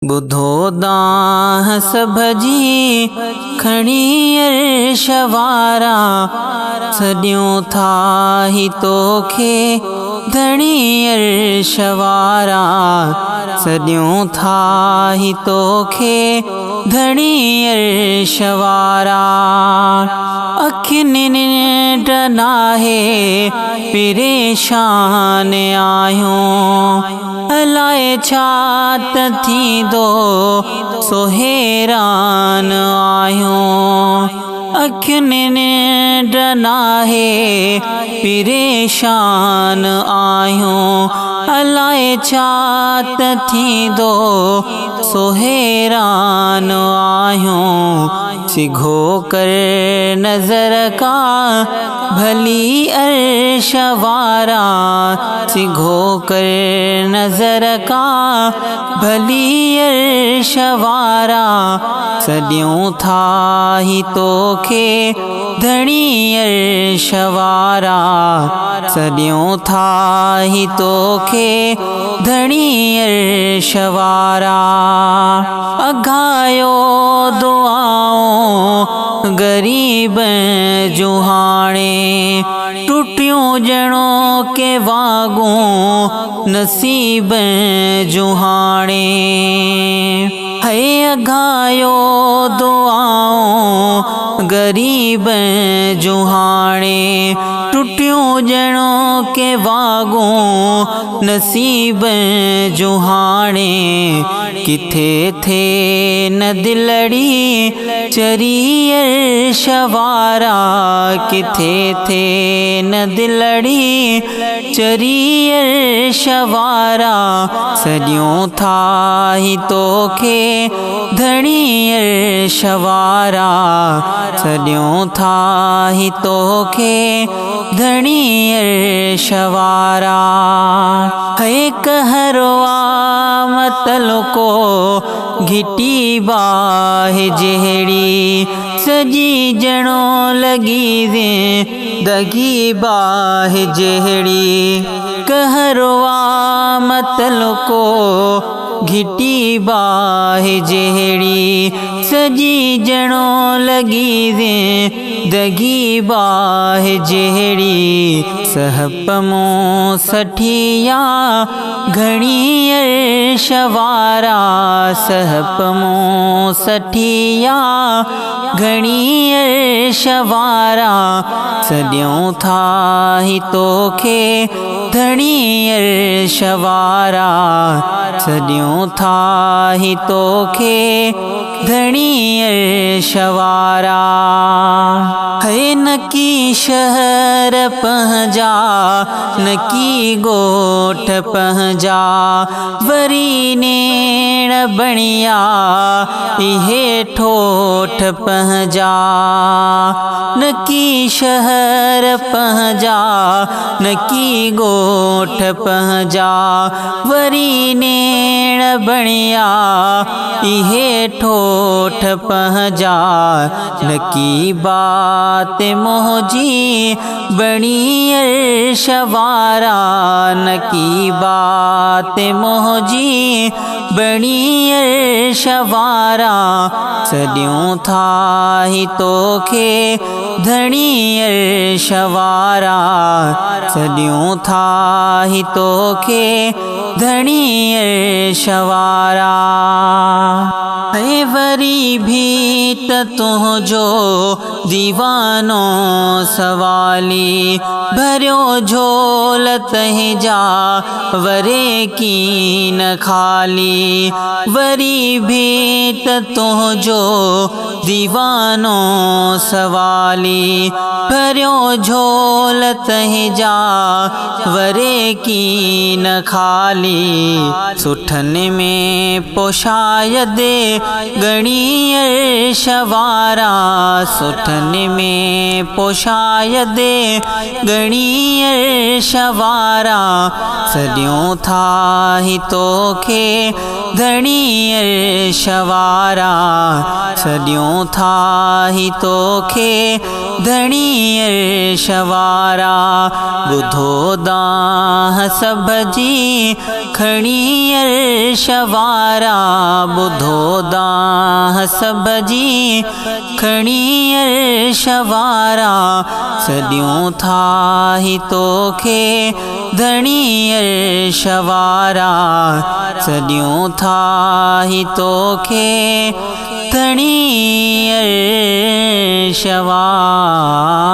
बुधो दाह सभजी खणी अर्श वारा सॾियूं था ही तोखे धणी अर्श वारा सॾियूं था ही तोखे धणी अर्श वारा अखियुनि निंड नाहे परेशान आहियूं अलाए छा त थींदो सो हैरान आहियूं अखियुनि निंड नाहे परेशान आहियूं अलाए छा त थींदो सो हैरान आहियूं सिघो कर नज़र का भली अर्श वारा सिघो कर नज़र का भली अर्श वारा सॾियूं था ही तोखे धणी अर्श वारा सॾियूं था ही तोखे धणी अर्श वारा अघायो दुआऊं गरीब जूं हाणे टुटियूं ॼणो के वागूं नसीब जूं हाणे है अघायो दुआऊं गरीब जूं हाणे टुटियूं ॼणो के वागूं नसीब जूं हाणे किथे थे न दिलड़ी चरी अर्श वारा किथे थे न दिलड़ी चरी अर्श वारा सॾियूं था ही तोखे धणी अर्श वारा सॾियूं था ही तोखे धणी अर्श वारा है कहरवा मतलको घिटी बाहि जहिड़ी सजी ॼणो लॻी दे दगी बाहि जहिड़ी कहरवा मतलको घिटी बाहि जहिड़ी सजी ॼणो लॻी दे दगी बाहि जहिड़ी सहप मूं सठिया घणी अर्श वारा सहप मूं सठिया घणी अर्श वारा सॾियूं था ही तोखे धणी अर्श वारा सॾियूं था ही तोखे धणी अर्श वारा है नकी शहर पंहिंजा नकी ॻोठ पंहिंजा वरी नेण बणिया इहे ठोठ पंहिंजा नकी शहर पंहिंजा नकी ॻोठ पंहिंजा वरी नेण बणिया इहे ठोठ पंहिंजा नकी बात मोहजी बणी अर्श वारा नकी बात मोहजी बणी अर्श वारा सॾियूं था ही तोखे धणी अर्श वारा सॾियूं था ही तोखे धणी अर्श वारा है वरी भी त तुंहिंजो दीवानो सवाली भरियो झोल तंहिंजा वरे की न खाली वरी भी त तुंहिंजो दीवानो सवाली भरियो झोल तंहिंजा वरे की न खाली सुठनि में पोशायद घणी अर्श वारा सुठनि में पोशायद घणी अर्श वारा सॾियूं था ही तोखे धणी अर्श वारा सॾियूं था ही तोखे धणी अर्श वारा ॿुधो दाह सभ जी खणी अर्श वारा ॿुधो दाह सभ जी खणी अर्श वारा सॾियूं था ही तोखे धणी अर्श वारा सॾियूं था ही तोखे धणी अर्श वारा।